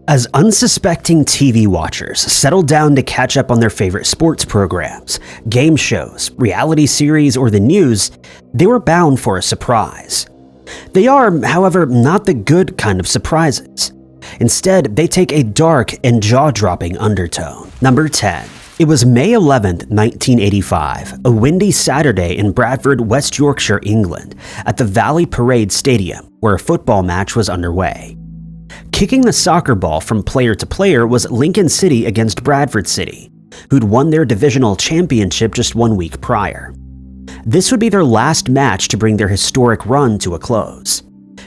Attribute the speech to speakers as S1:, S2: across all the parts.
S1: As unsuspecting TV watchers settled down to catch up on their favorite sports programs, game shows, reality series, or the news, they were bound for a surprise. They are, however, not the good kind of surprises. Instead, they take a dark and jaw-dropping undertone. Number 10. It was May 11th, 1985, a windy Saturday in Bradford, West Yorkshire, England, at the Valley Parade Stadium, where a football match was underway. Kicking the soccer ball from player to player was Lincoln City against Bradford City, who'd won their divisional championship just 1 week prior. This would be their last match to bring their historic run to a close.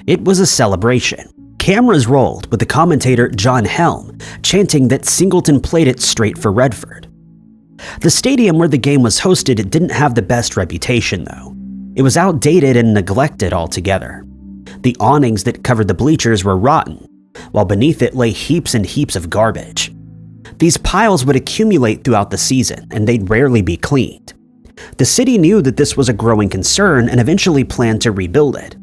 S1: It was a celebration. Cameras rolled with the commentator John Helm chanting that Singleton played it straight for Redford. The stadium where the game was hosted didn't have the best reputation, though. It was outdated and neglected altogether. The awnings that covered the bleachers were rotten, while beneath it lay heaps and heaps of garbage. These piles would accumulate throughout the season, and they'd rarely be cleaned. The city knew that this was a growing concern and eventually planned to rebuild it.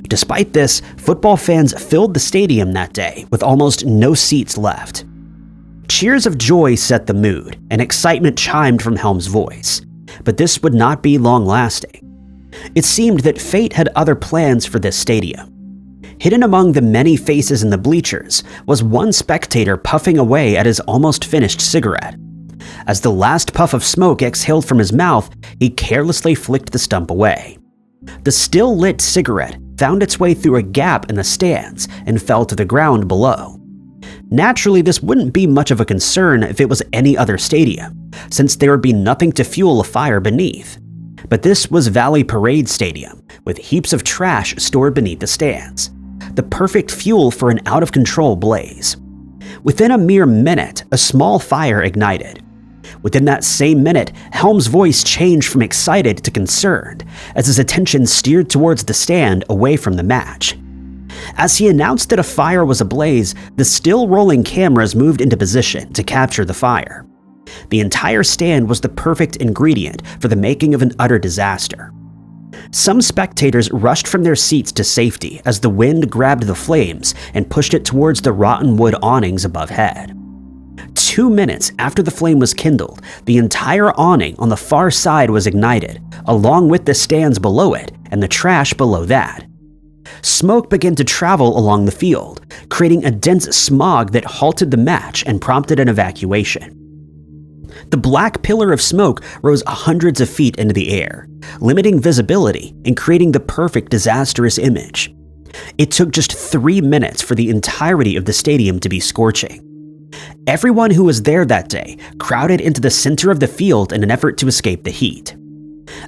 S1: Despite this, football fans filled the stadium that day with almost no seats left. Cheers of joy set the mood, and excitement chimed from Helm's voice. But this would not be long-lasting. It seemed that fate had other plans for this stadium. Hidden among the many faces in the bleachers was one spectator puffing away at his almost finished cigarette. As the last puff of smoke exhaled from his mouth, he carelessly flicked the stump away. The still-lit cigarette found its way through a gap in the stands and fell to the ground below. Naturally, this wouldn't be much of a concern if it was any other stadium, since there would be nothing to fuel a fire beneath. But this was Valley Parade Stadium, with heaps of trash stored beneath the stands. The perfect fuel for an out-of-control blaze. Within a mere minute, a small fire ignited. Within that same minute, Helm's voice changed from excited to concerned, as his attention steered towards the stand away from the match. As he announced that a fire was ablaze, the still-rolling cameras moved into position to capture the fire. The entire stand was the perfect ingredient for the making of an utter disaster. Some spectators rushed from their seats to safety as the wind grabbed the flames and pushed it towards the rotten wood awnings above head. 2 minutes after the flame was kindled, the entire awning on the far side was ignited, along with the stands below it and the trash below that. Smoke began to travel along the field, creating a dense smog that halted the match and prompted an evacuation. The black pillar of smoke rose hundreds of feet into the air, limiting visibility and creating the perfect disastrous image. It took just 3 minutes for the entirety of the stadium to be scorching. Everyone who was there that day crowded into the center of the field in an effort to escape the heat.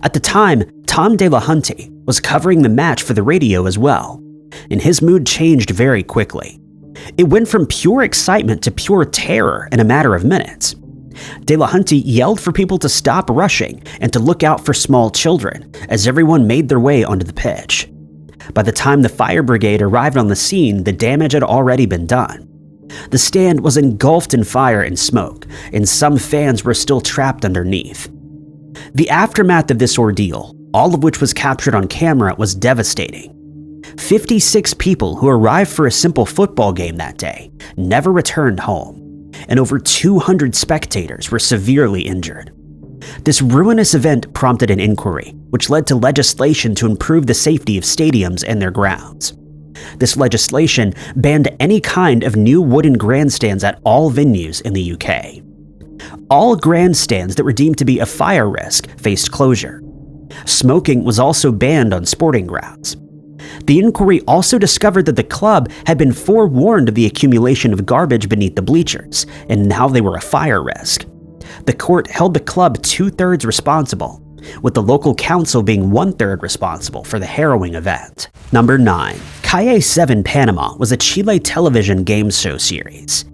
S1: At the time, Tom Delahunty was covering the match for the radio as well, and his mood changed very quickly. It went from pure excitement to pure terror in a matter of minutes. Delahunty yelled for people to stop rushing and to look out for small children as everyone made their way onto the pitch. By the time the fire brigade arrived on the scene, the damage had already been done. The stand was engulfed in fire and smoke, and some fans were still trapped underneath. The aftermath of this ordeal, all of which was captured on camera, was devastating. 56 people who arrived for a simple football game that day never returned home, and over 200 spectators were severely injured. This ruinous event prompted an inquiry, which led to legislation to improve the safety of stadiums and their grounds. This legislation banned any kind of new wooden grandstands at all venues in the UK. All grandstands that were deemed to be a fire risk faced closure. Smoking was also banned on sporting grounds. The inquiry also discovered that the club had been forewarned of the accumulation of garbage beneath the bleachers, and now they were a fire risk. The court held the club 2/3 responsible, with the local council being 1/3 responsible for the harrowing event. Number 9. Calle 7 Panama was a Chile television game show series.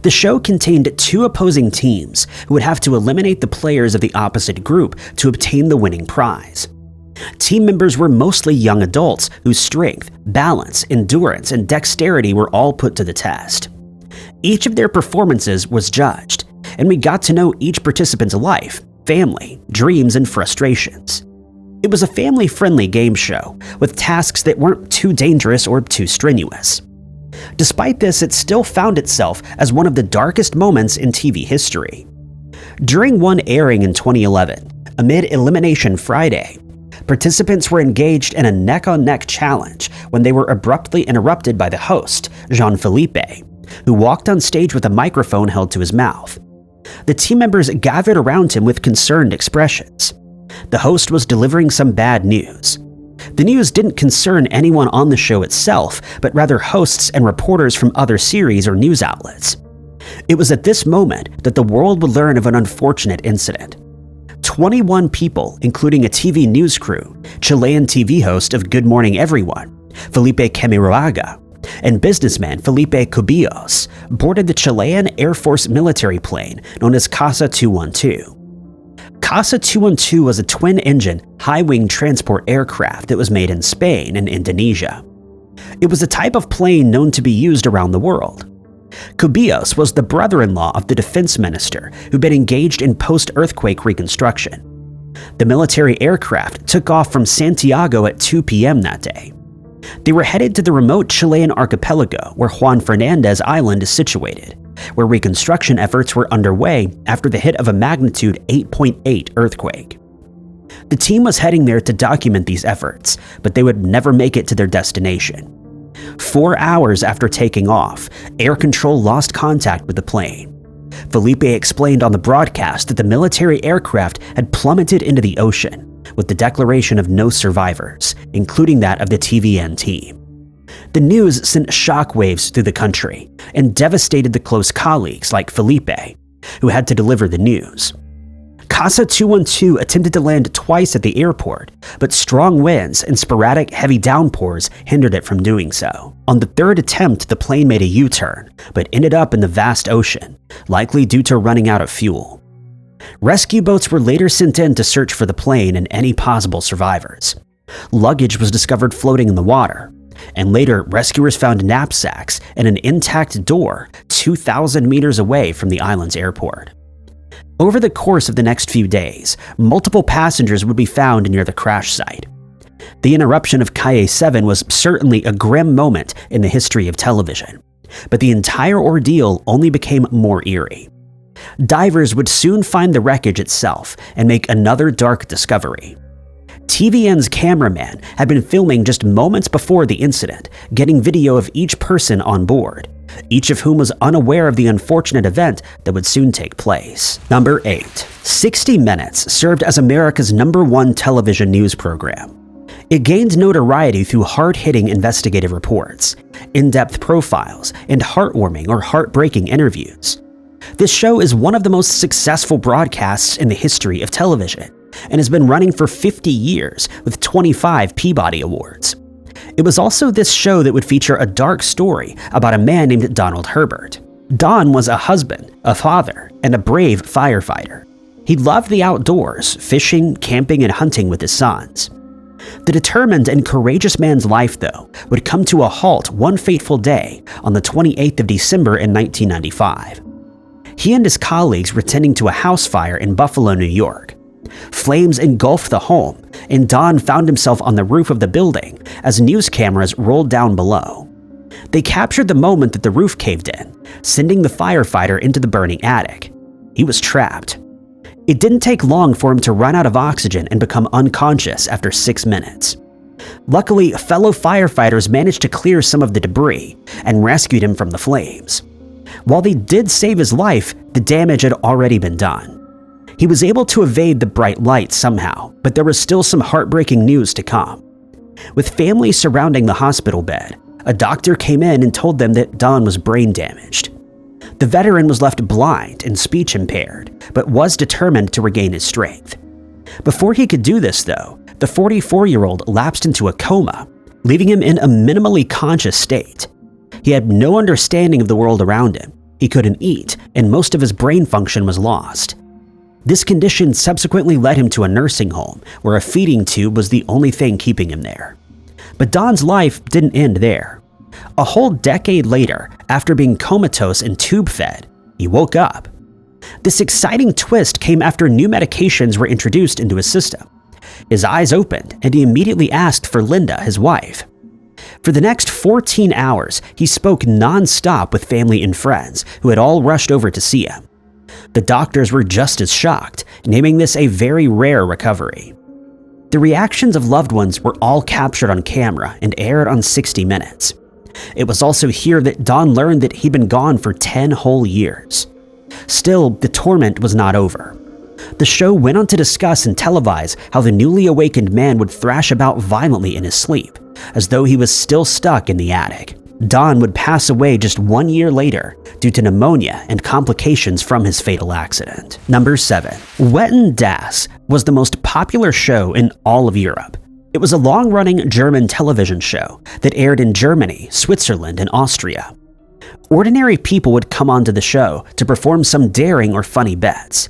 S1: The show contained 2 opposing teams who would have to eliminate the players of the opposite group to obtain the winning prize. Team members were mostly young adults whose strength, balance, endurance, and dexterity were all put to the test. Each of their performances was judged, and we got to know each participant's life, family, dreams, and frustrations. It was a family-friendly game show with tasks that weren't too dangerous or too strenuous. Despite this, it still found itself as one of the darkest moments in TV history. During one airing in 2011, amid Elimination Friday, participants were engaged in a neck-on-neck challenge when they were abruptly interrupted by the host, Jean-Philippe, who walked on stage with a microphone held to his mouth. The team members gathered around him with concerned expressions. The host was delivering some bad news. The news didn't concern anyone on the show itself, but rather hosts and reporters from other series or news outlets. It was at this moment that the world would learn of an unfortunate incident. 21 people, including a TV news crew, Chilean TV host of Good Morning Everyone, Felipe Camiroaga, and businessman Felipe Cubillos, boarded the Chilean Air Force military plane known as Casa 212. Casa 212 was a twin-engine, high-wing transport aircraft that was made in Spain and Indonesia. It was a type of plane known to be used around the world. Cubillos was the brother-in-law of the defense minister who'd been engaged in post-earthquake reconstruction. The military aircraft took off from Santiago at 2 p.m. that day. They were headed to the remote Chilean archipelago where Juan Fernandez Island is situated, where reconstruction efforts were underway after the hit of a magnitude 8.8 earthquake. The team was heading there to document these efforts, but they would never make it to their destination. 4 hours after taking off, air control lost contact with the plane. Felipe explained on the broadcast that the military aircraft had plummeted into the ocean, with the declaration of no survivors, including that of the TVN team. The news sent shockwaves through the country and devastated the close colleagues like Felipe, who had to deliver the news. Casa 212 attempted to land twice at the airport, but strong winds and sporadic heavy downpours hindered it from doing so. On the third attempt, the plane made a U-turn, but ended up in the vast ocean, likely due to running out of fuel. Rescue boats were later sent in to search for the plane and any possible survivors. Luggage was discovered floating in the water, and later rescuers found knapsacks and an intact door 2,000 meters away from the island's airport. Over the course of the next few days, multiple passengers would be found near the crash site. The interruption of Calle 7 was certainly a grim moment in the history of television, but the entire ordeal only became more eerie. Divers would soon find the wreckage itself and make another dark discovery. TVN's cameraman had been filming just moments before the incident, getting video of each person on board, each of whom was unaware of the unfortunate event that would soon take place. Number 8. 60 Minutes served as America's #1 television news program. It gained notoriety through hard-hitting investigative reports, in-depth profiles, and heartwarming or heartbreaking interviews. This show is one of the most successful broadcasts in the history of television, and has been running for 50 years with 25 Peabody Awards. It was also this show that would feature a dark story about a man named Donald Herbert. Don was a husband, a father, and a brave firefighter. He loved the outdoors, fishing, camping, and hunting with his sons. The determined and courageous man's life, though, would come to a halt one fateful day on the 28th of December in 1995. He and his colleagues were tending to a house fire in Buffalo, New York. Flames engulfed the home, and Don found himself on the roof of the building as news cameras rolled down below. They captured the moment that the roof caved in, sending the firefighter into the burning attic. He was trapped. It didn't take long for him to run out of oxygen and become unconscious after 6 minutes. Luckily, fellow firefighters managed to clear some of the debris and rescued him from the flames. While they did save his life, the damage had already been done. He was able to evade the bright light somehow, but there was still some heartbreaking news to come. With families surrounding the hospital bed, a doctor came in and told them that Don was brain damaged. The veteran was left blind and speech impaired, but was determined to regain his strength. Before he could do this, though, the 44-year-old lapsed into a coma, leaving him in a minimally conscious state. He had no understanding of the world around him, he couldn't eat, and most of his brain function was lost. This condition subsequently led him to a nursing home, where a feeding tube was the only thing keeping him there. But Don's life didn't end there. A whole decade later, after being comatose and tube-fed, he woke up. This exciting twist came after new medications were introduced into his system. His eyes opened, and he immediately asked for Linda, his wife. For the next 14 hours, he spoke non-stop with family and friends who had all rushed over to see him. The doctors were just as shocked, naming this a very rare recovery. The reactions of loved ones were all captured on camera and aired on 60 Minutes. It was also here that Don learned that he'd been gone for 10 whole years. Still, the torment was not over. The show went on to discuss and televise how the newly awakened man would thrash about violently in his sleep, as though he was still stuck in the attic. Don would pass away just 1 year later due to pneumonia and complications from his fatal accident. Number 7. Wetten Das was the most popular show in all of Europe. It was a long-running German television show that aired in Germany, Switzerland, and Austria. Ordinary people would come onto the show to perform some daring or funny bets.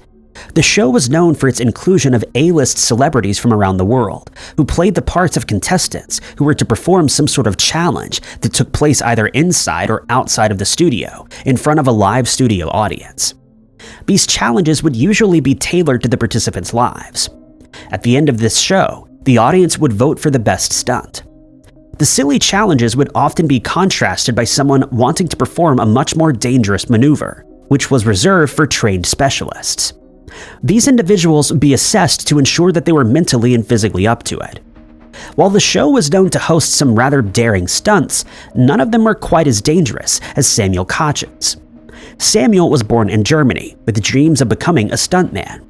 S1: The show was known for its inclusion of A-list celebrities from around the world, who played the parts of contestants who were to perform some sort of challenge that took place either inside or outside of the studio, in front of a live studio audience. These challenges would usually be tailored to the participants' lives. At the end of this show, the audience would vote for the best stunt. The silly challenges would often be contrasted by someone wanting to perform a much more dangerous maneuver, which was reserved for trained specialists. These individuals would be assessed to ensure that they were mentally and physically up to it. While the show was known to host some rather daring stunts, none of them were quite as dangerous as Samuel Koch's. Samuel was born in Germany with dreams of becoming a stuntman.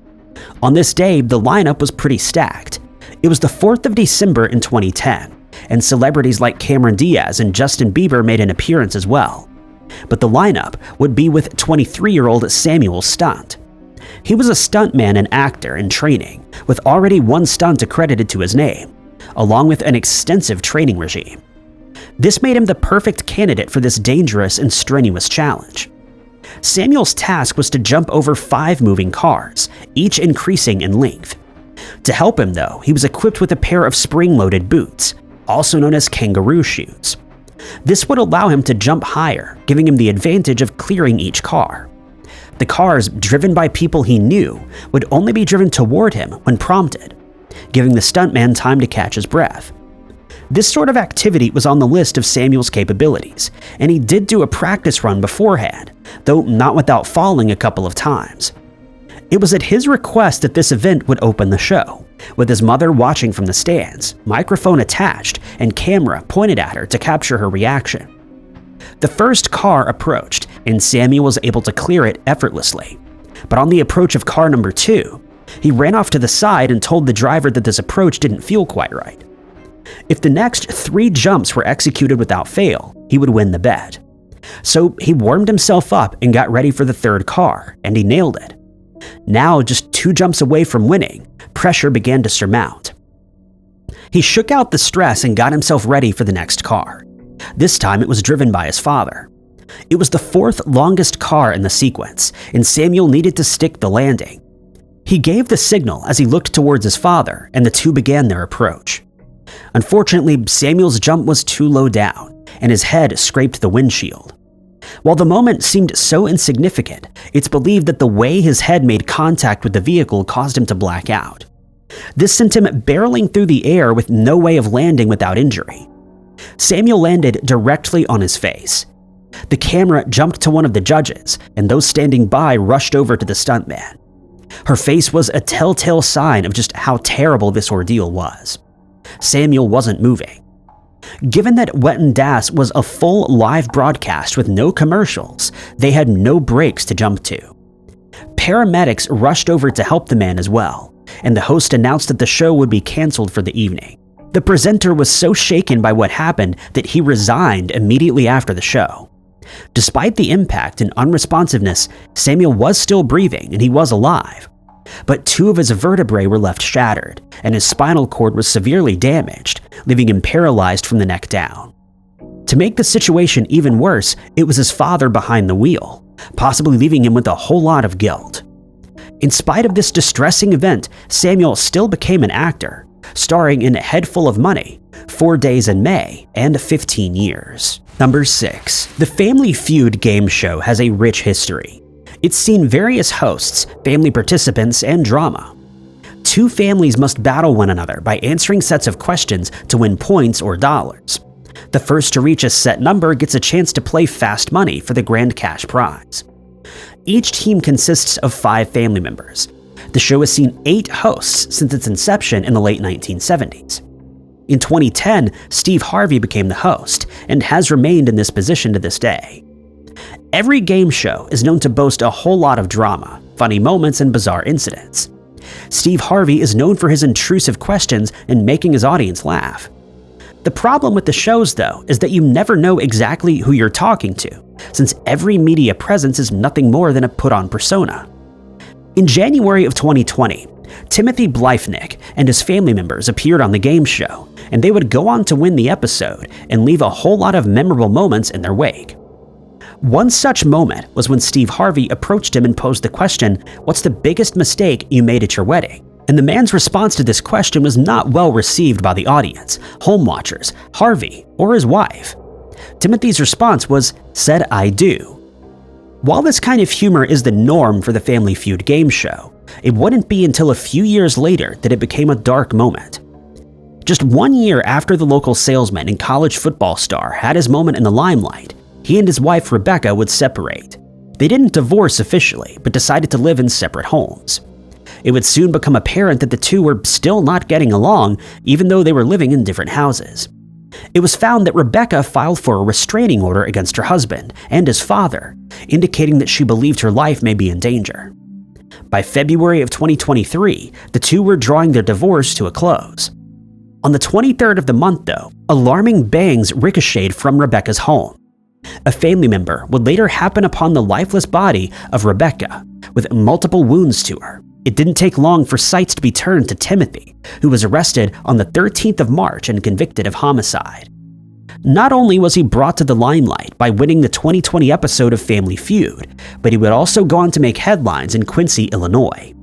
S1: On this day, the lineup was pretty stacked. It was the 4th of December in 2010, and celebrities like Cameron Diaz and Justin Bieber made an appearance as well. But the lineup would be with 23-year-old Samuel Stunt. He was a stuntman and actor in training, with already one stunt accredited to his name, along with an extensive training regime. This made him the perfect candidate for this dangerous and strenuous challenge. Samuel's task was to jump over 5 moving cars, each increasing in length. To help him though, he was equipped with a pair of spring-loaded boots, also known as kangaroo shoes. This would allow him to jump higher, giving him the advantage of clearing each car. The cars, driven by people he knew, would only be driven toward him when prompted, giving the stuntman time to catch his breath. This sort of activity was on the list of Samuel's capabilities, and he did do a practice run beforehand, though not without falling a couple of times. It was at his request that this event would open the show, with his mother watching from the stands, microphone attached, and camera pointed at her to capture her reaction. The first car approached, and Samuel was able to clear it effortlessly. But on the approach of car number 2, he ran off to the side and told the driver that this approach didn't feel quite right. If the next 3 jumps were executed without fail, he would win the bet. So he warmed himself up and got ready for the 3rd car, and he nailed it. Now, just 2 jumps away from winning, pressure began to surmount. He shook out the stress and got himself ready for the next car. This time it was driven by his father. It was the 4th longest car in the sequence, and Samuel needed to stick the landing. He gave the signal as he looked towards his father, and the two began their approach. Unfortunately, Samuel's jump was too low down, and his head scraped the windshield. While the moment seemed so insignificant, it's believed that the way his head made contact with the vehicle caused him to black out. This sent him barreling through the air with no way of landing without injury. Samuel landed directly on his face. The camera jumped to one of the judges, and those standing by rushed over to the stuntman. Her face was a telltale sign of just how terrible this ordeal was. Samuel wasn't moving. Given that Wetten Das was a full live broadcast with no commercials, they had no breaks to jump to. Paramedics rushed over to help the man as well, and the host announced that the show would be canceled for the evening. The presenter was so shaken by what happened that he resigned immediately after the show. Despite the impact and unresponsiveness, Samuel was still breathing and he was alive. But 2 of his vertebrae were left shattered, and his spinal cord was severely damaged, leaving him paralyzed from the neck down. To make the situation even worse, it was his father behind the wheel, possibly leaving him with a whole lot of guilt. In spite of this distressing event, Samuel still became an actor, starring in A Head Full of Money, 4 Days in May, and 15 Years. Number 6. The Family Feud game show has a rich history. It's seen various hosts, family participants, and drama. 2 families must battle one another by answering sets of questions to win points or dollars. The first to reach a set number gets a chance to play fast money for the grand cash prize. Each team consists of 5 family members. The show has seen 8 hosts since its inception in the late 1970s. In 2010, Steve Harvey became the host and has remained in this position to this day. Every game show is known to boast a whole lot of drama, funny moments, and bizarre incidents. Steve Harvey is known for his intrusive questions and making his audience laugh. The problem with the shows, though, is that you never know exactly who you're talking to, since every media presence is nothing more than a put-on persona. In January of 2020, Timothy Blyfnick and his family members appeared on the game show, and they would go on to win the episode and leave a whole lot of memorable moments in their wake. One such moment was when Steve Harvey approached him and posed the question, "What's the biggest mistake you made at your wedding?" And the man's response to this question was not well received by the audience, home watchers, Harvey, or his wife. Timothy's response was, "Said I do." While this kind of humor is the norm for the Family Feud game show, it wouldn't be until a few years later that it became a dark moment. Just 1 year after the local salesman and college football star had his moment in the limelight, he and his wife Rebecca would separate. They didn't divorce officially, but decided to live in separate homes. It would soon become apparent that the two were still not getting along, even though they were living in different houses. It was found that Rebecca filed for a restraining order against her husband and his father, indicating that she believed her life may be in danger. By February of 2023, the two were drawing their divorce to a close. On the 23rd of the month, though, alarming bangs ricocheted from Rebecca's home. A family member would later happen upon the lifeless body of Rebecca, with multiple wounds to her. It didn't take long for sights to be turned to Timothy, who was arrested on the 13th of March and convicted of homicide. Not only was he brought to the limelight by winning the 2020 episode of Family Feud, but he would also go on to make headlines in Quincy, Illinois.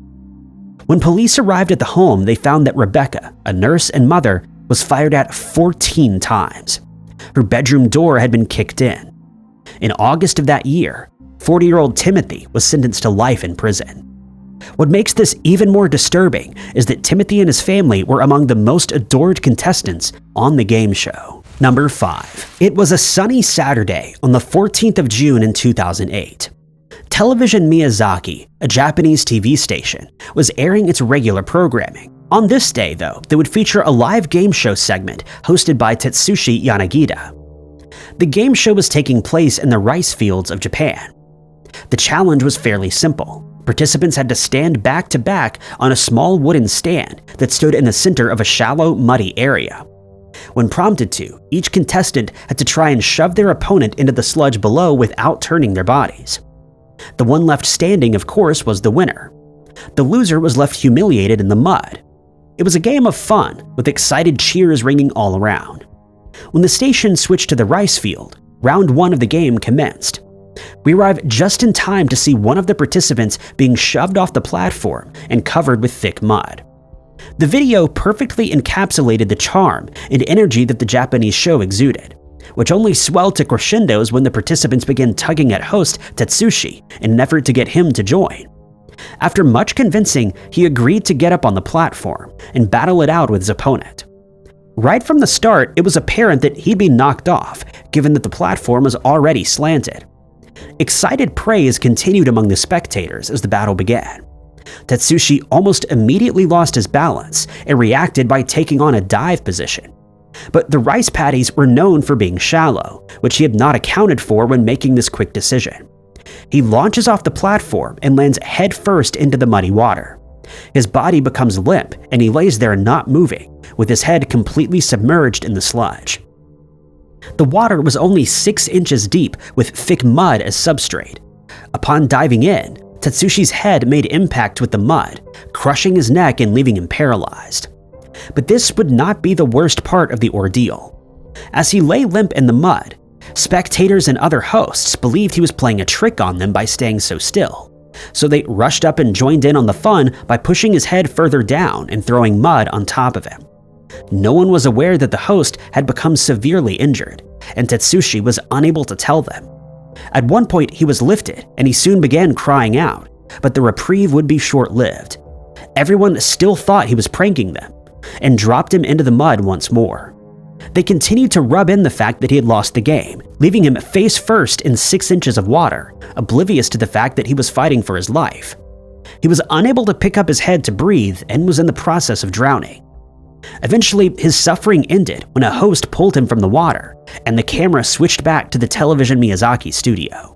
S1: When police arrived at the home, they found that Rebecca, a nurse and mother, was fired at 14 times. Her bedroom door had been kicked in. In August of that year, 40-year-old Timothy was sentenced to life in prison. What makes this even more disturbing is that Timothy and his family were among the most adored contestants on the game show. Number 5. It was a sunny Saturday on the 14th of June in 2008. Television Miyazaki, a Japanese TV station, was airing its regular programming. On this day, though, they would feature a live game show segment hosted by Tetsushi Yanagida. The game show was taking place in the rice fields of Japan. The challenge was fairly simple. Participants had to stand back to back on a small wooden stand that stood in the center of a shallow, muddy area. When prompted to, each contestant had to try and shove their opponent into the sludge below without turning their bodies. The one left standing, of course, was the winner. The loser was left humiliated in the mud. It was a game of fun, with excited cheers ringing all around. When the station switched to the rice field, round 1 of the game commenced. We arrived just in time to see one of the participants being shoved off the platform and covered with thick mud. The video perfectly encapsulated the charm and energy that the Japanese show exuded, which only swelled to crescendos when the participants began tugging at host Tetsushi in an effort to get him to join. After much convincing, he agreed to get up on the platform and battle it out with his opponent. Right from the start, it was apparent that he'd be knocked off, given that the platform was already slanted. Excited praise continued among the spectators as the battle began. Tetsushi almost immediately lost his balance and reacted by taking on a dive position. But the rice paddies were known for being shallow, which he had not accounted for when making this quick decision. He launches off the platform and lands headfirst into the muddy water. His body becomes limp and he lays there not moving, with his head completely submerged in the sludge. The water was only 6 inches deep with thick mud as substrate. Upon diving in, Tetsushi's head made impact with the mud, crushing his neck and leaving him paralyzed. But this would not be the worst part of the ordeal. As he lay limp in the mud, spectators and other hosts believed he was playing a trick on them by staying so still. So they rushed up and joined in on the fun by pushing his head further down and throwing mud on top of him. No one was aware that the host had become severely injured, and Tetsushi was unable to tell them. At one point, he was lifted, and he soon began crying out, but the reprieve would be short-lived. Everyone still thought he was pranking them, and dropped him into the mud once more. They continued to rub in the fact that he had lost the game, leaving him face first in 6 inches of water, oblivious to the fact that he was fighting for his life. He was unable to pick up his head to breathe and was in the process of drowning. Eventually, his suffering ended when a host pulled him from the water, and the camera switched back to the Television Miyazaki studio.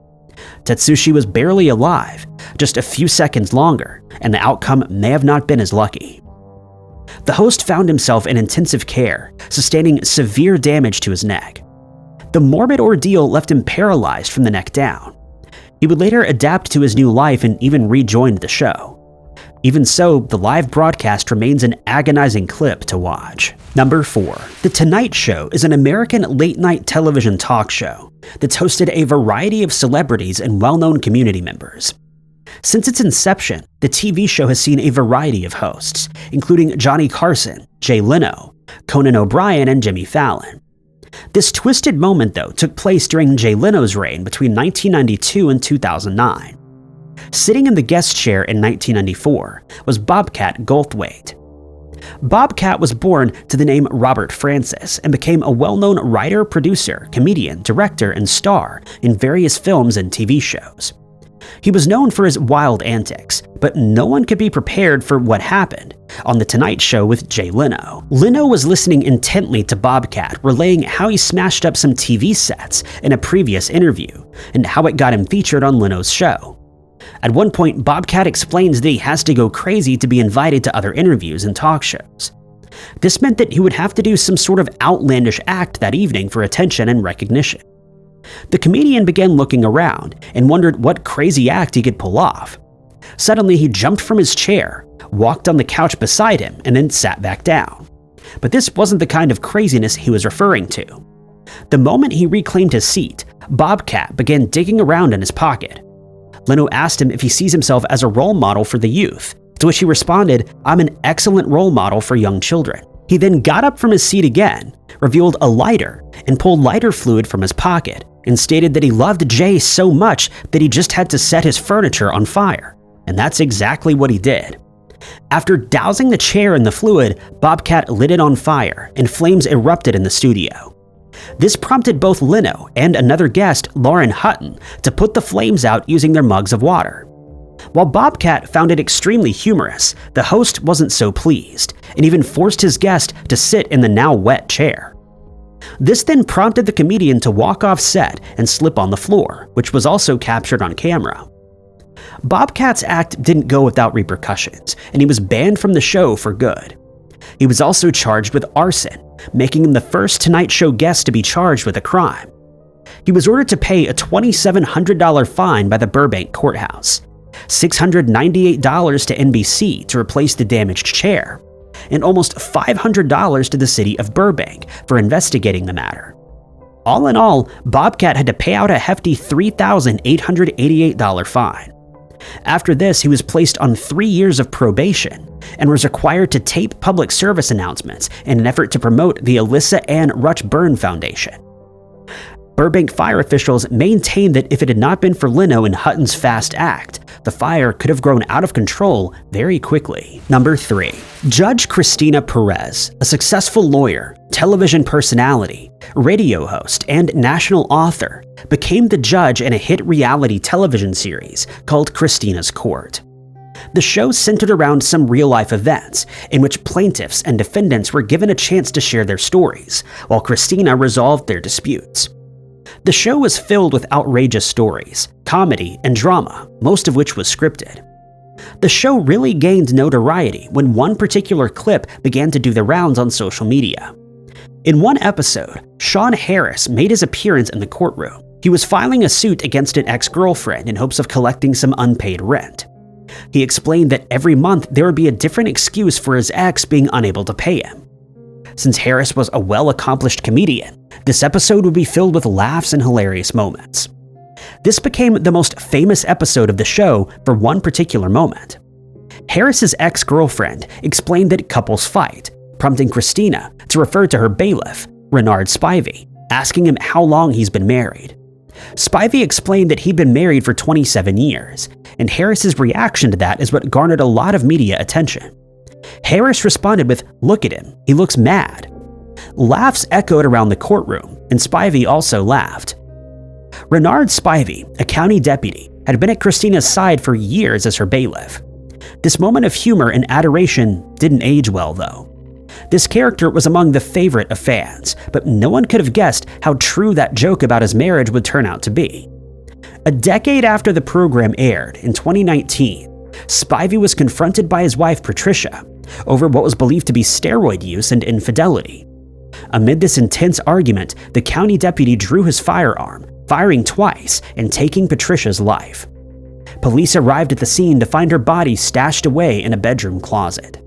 S1: Tetsushi was barely alive, just a few seconds longer, and the outcome may have not been as lucky. The host found himself in intensive care, sustaining severe damage to his neck. The morbid ordeal left him paralyzed from the neck down. He would later adapt to his new life and even rejoined the show. Even so, the live broadcast remains an agonizing clip to watch. Number 4. The Tonight Show is an American late-night television talk show that's hosted a variety of celebrities and well-known community members. Since its inception, the TV show has seen a variety of hosts, including Johnny Carson, Jay Leno, Conan O'Brien, and Jimmy Fallon. This twisted moment, though, took place during Jay Leno's reign between 1992 and 2009. Sitting in the guest chair in 1994 was Bobcat Goldthwait. Bobcat was born to the name Robert Francis and became a well-known writer, producer, comedian, director, and star in various films and TV shows. He was known for his wild antics, but no one could be prepared for what happened on The Tonight Show with Jay Leno. Leno was listening intently to Bobcat relaying how he smashed up some TV sets in a previous interview and how it got him featured on Leno's show. At one point, Bobcat explains that he has to go crazy to be invited to other interviews and talk shows. This meant that he would have to do some sort of outlandish act that evening for attention and recognition. The comedian began looking around and wondered what crazy act he could pull off. Suddenly, he jumped from his chair, walked on the couch beside him, and then sat back down. But this wasn't the kind of craziness he was referring to. The moment he reclaimed his seat, Bobcat began digging around in his pocket. Leno asked him if he sees himself as a role model for the youth, to which he responded, "I'm an excellent role model for young children." He then got up from his seat again, revealed a lighter, and pulled lighter fluid from his pocket, and stated that he loved Jay so much that he just had to set his furniture on fire. And that's exactly what he did. After dousing the chair in the fluid, Bobcat lit it on fire, and flames erupted in the studio. This prompted both Leno and another guest, Lauren Hutton, to put the flames out using their mugs of water. While Bobcat found it extremely humorous, the host wasn't so pleased, and even forced his guest to sit in the now wet chair. This then prompted the comedian to walk off set and slip on the floor, which was also captured on camera. Bobcat's act didn't go without repercussions, and he was banned from the show for good. He was also charged with arson, making him the first Tonight Show guest to be charged with a crime. He was ordered to pay a $2,700 fine by the Burbank courthouse, $698 to NBC to replace the damaged chair, and almost $500 to the city of Burbank for investigating the matter. All in all, Bobcat had to pay out a hefty $3,888 fine. After this, he was placed on 3 years of probation and was required to tape public service announcements in an effort to promote the Alyssa Ann Rutch-Burn Foundation. Burbank fire officials maintained that if it had not been for Leno and Hutton's fast act, the fire could have grown out of control very quickly. Number 3. Judge Christina Perez, a successful lawyer, television personality, radio host, and national author, became the judge in a hit reality television series called Christina's Court. The show centered around some real-life events in which plaintiffs and defendants were given a chance to share their stories, while Christina resolved their disputes. The show was filled with outrageous stories, comedy, and drama, most of which was scripted. The show really gained notoriety when one particular clip began to do the rounds on social media. In one episode, Sean Harris made his appearance in the courtroom. He was filing a suit against an ex-girlfriend in hopes of collecting some unpaid rent. He explained that every month there would be a different excuse for his ex being unable to pay him. Since Harris was a well-accomplished comedian, this episode would be filled with laughs and hilarious moments. This became the most famous episode of the show for one particular moment. Harris's ex-girlfriend explained that couples fight, prompting Christina to refer to her bailiff, Renard Spivey, asking him how long he's been married. Spivey explained that he'd been married for 27 years, and Harris's reaction to that is what garnered a lot of media attention. Harris responded with, "Look at him, he looks mad." Laughs echoed around the courtroom, and Spivey also laughed. Renard Spivey, a county deputy, had been at Christina's side for years as her bailiff. This moment of humor and adoration didn't age well, though. This character was among the favorite of fans, but no one could have guessed how true that joke about his marriage would turn out to be. A decade after the program aired, in 2019, Spivey was confronted by his wife Patricia over what was believed to be steroid use and infidelity. Amid this intense argument, the county deputy drew his firearm, firing twice and taking Patricia's life. Police arrived at the scene to find her body stashed away in a bedroom closet.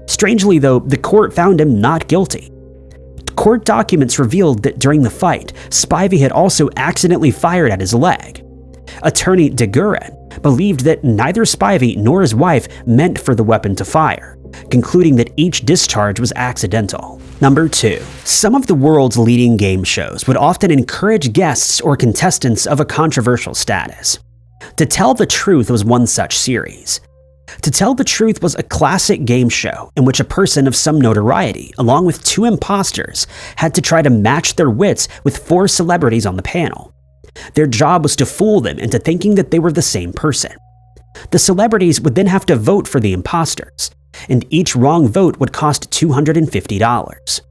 S1: Strangely, though, the court found him not guilty. Court documents revealed that during the fight, Spivey had also accidentally fired at his leg. Attorney DeGuren believed that neither Spivey nor his wife meant for the weapon to fire, concluding that each discharge was accidental. Number 2. Some of the world's leading game shows would often encourage guests or contestants of a controversial status. To Tell the Truth was one such series. To Tell the Truth was a classic game show in which a person of some notoriety, along with 2 imposters, had to try to match their wits with 4 celebrities on the panel. Their job was to fool them into thinking that they were the same person. The celebrities would then have to vote for the imposters, and each wrong vote would cost $250.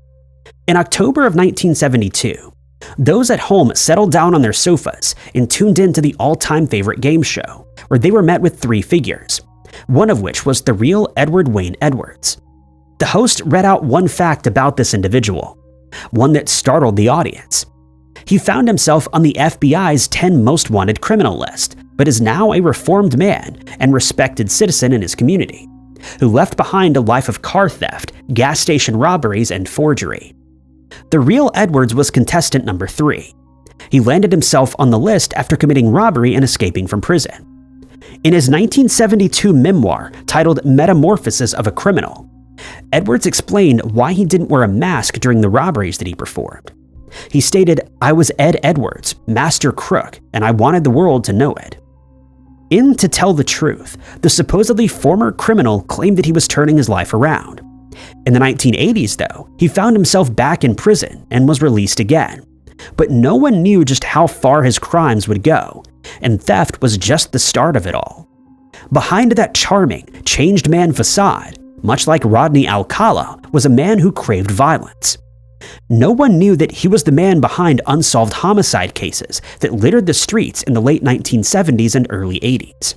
S1: In October of 1972, those at home settled down on their sofas and tuned in to the all-time favorite game show, where they were met with 3 figures, one of which was the real Edward Wayne Edwards. The host read out one fact about this individual, one that startled the audience. He found himself on the FBI's 10 most wanted criminal list, but is now a reformed man and respected citizen in his community, who left behind a life of car theft, gas station robberies, and forgery. The real Edwards was contestant number 3. He landed himself on the list after committing robbery and escaping from prison. In his 1972 memoir titled Metamorphosis of a Criminal, Edwards explained why he didn't wear a mask during the robberies that he performed. He stated, "I was Ed Edwards, master crook, and I wanted the world to know it." In To Tell the Truth, the supposedly former criminal claimed that he was turning his life around. In the 1980s, though, he found himself back in prison and was released again. But no one knew just how far his crimes would go, and theft was just the start of it all. Behind that charming, changed man facade, much like Rodney Alcala, was a man who craved violence. No one knew that he was the man behind unsolved homicide cases that littered the streets in the late 1970s and early 80s.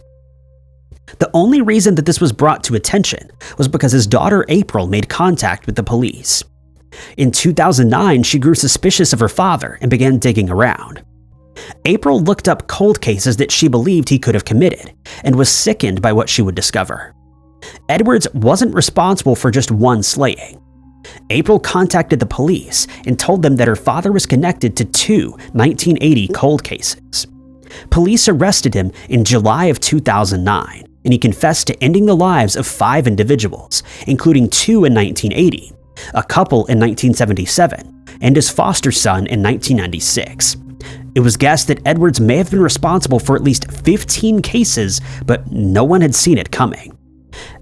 S1: The only reason that this was brought to attention was because his daughter April made contact with the police. In 2009, she grew suspicious of her father and began digging around. April looked up cold cases that she believed he could have committed and was sickened by what she would discover. Edwards wasn't responsible for just one slaying. April contacted the police and told them that her father was connected to 2 1980 cold cases. Police arrested him in July of 2009, and he confessed to ending the lives of 5 individuals, including 2 in 1980, a couple in 1977, and his foster son in 1996. It was guessed that Edwards may have been responsible for at least 15 cases, but no one had seen it coming.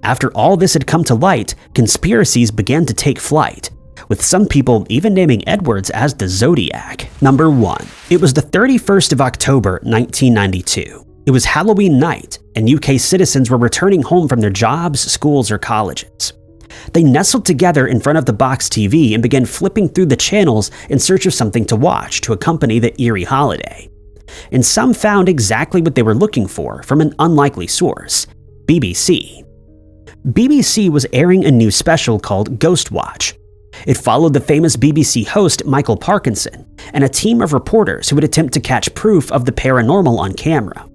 S1: After all this had come to light, conspiracies began to take flight, with some people even naming Edwards as the Zodiac. Number 1. It was the 31st of October, 1992. It was Halloween night, and UK citizens were returning home from their jobs, schools, or colleges. They nestled together in front of the box TV and began flipping through the channels in search of something to watch to accompany the eerie holiday. And some found exactly what they were looking for from an unlikely source: BBC. BBC was airing a new special called Ghost Watch. It followed the famous BBC host Michael Parkinson and a team of reporters who would attempt to catch proof of the paranormal on camera.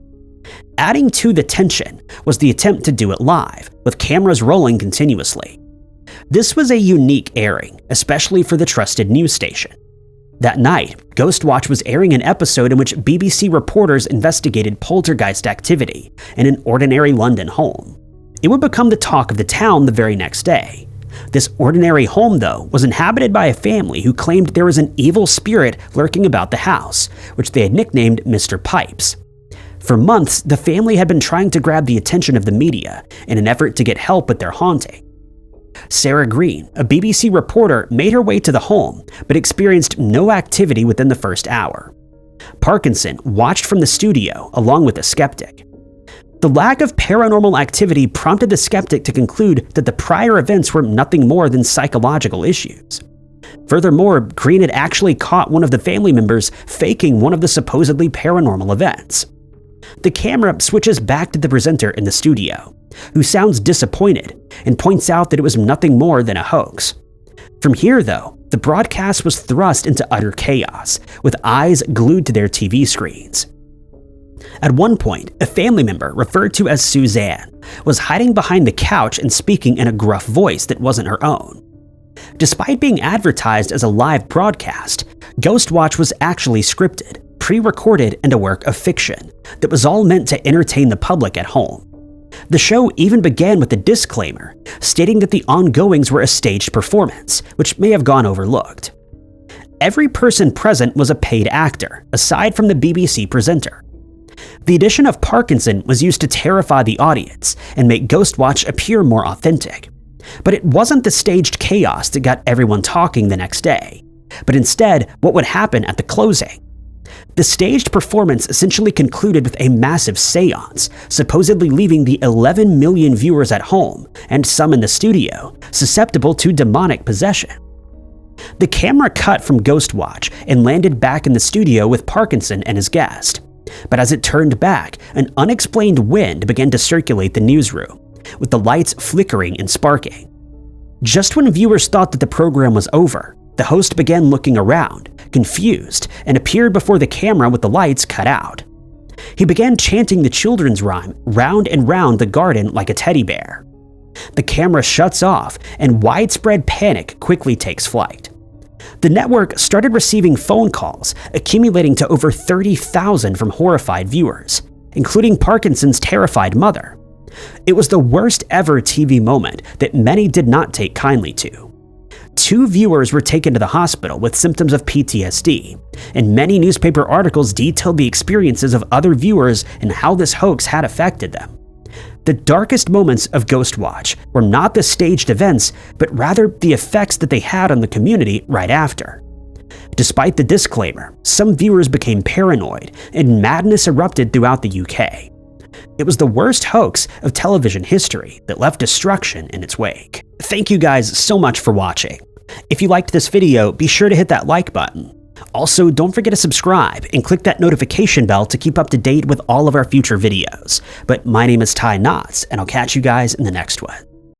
S1: Adding to the tension was the attempt to do it live, with cameras rolling continuously. This was a unique airing, especially for the trusted news station. That night, Ghost Watch was airing an episode in which BBC reporters investigated poltergeist activity in an ordinary London home. It would become the talk of the town the very next day. This ordinary home, though, was inhabited by a family who claimed there was an evil spirit lurking about the house, which they had nicknamed Mr. Pipes. For months, the family had been trying to grab the attention of the media in an effort to get help with their haunting. Sarah Green, a BBC reporter, made her way to the home, but experienced no activity within the first hour. Parkinson watched from the studio along with a skeptic. The lack of paranormal activity prompted the skeptic to conclude that the prior events were nothing more than psychological issues. Furthermore, Green had actually caught one of the family members faking one of the supposedly paranormal events. The camera switches back to the presenter in the studio, who sounds disappointed and points out that it was nothing more than a hoax. From here, though, the broadcast was thrust into utter chaos, with eyes glued to their TV screens. At one point, a family member, referred to as Suzanne, was hiding behind the couch and speaking in a gruff voice that wasn't her own. Despite being advertised as a live broadcast, Ghostwatch was actually scripted, pre-recorded, and a work of fiction that was all meant to entertain the public at home. The show even began with a disclaimer, stating that the ongoings were a staged performance, which may have gone overlooked. Every person present was a paid actor, aside from the BBC presenter. The addition of Parkinson was used to terrify the audience and make Ghostwatch appear more authentic. But it wasn't the staged chaos that got everyone talking the next day, but instead what would happen at the closing. The staged performance essentially concluded with a massive seance, supposedly leaving the 11 million viewers at home, and some in the studio, susceptible to demonic possession. The camera cut from Ghostwatch and landed back in the studio with Parkinson and his guest. But as it turned back, an unexplained wind began to circulate the newsroom, with the lights flickering and sparking. Just when viewers thought that the program was over, the host began looking around, confused, and appeared before the camera with the lights cut out. He began chanting the children's rhyme, "Round and round the garden like a teddy bear." The camera shuts off, and widespread panic quickly takes flight. The network started receiving phone calls, accumulating to over 30,000 from horrified viewers, including Parkinson's terrified mother. It was the worst ever TV moment that many did not take kindly to. 2 viewers were taken to the hospital with symptoms of PTSD, and many newspaper articles detailed the experiences of other viewers and how this hoax had affected them. The darkest moments of Ghostwatch were not the staged events, but rather the effects that they had on the community right after. Despite the disclaimer, some viewers became paranoid, and madness erupted throughout the UK. It was the worst hoax of television history that left destruction in its wake. Thank you guys so much for watching. If you liked this video, be sure to hit that like button. Also, don't forget to subscribe and click that notification bell to keep up to date with all of our future videos. But my name is Ty Knotts, and I'll catch you guys in the next one.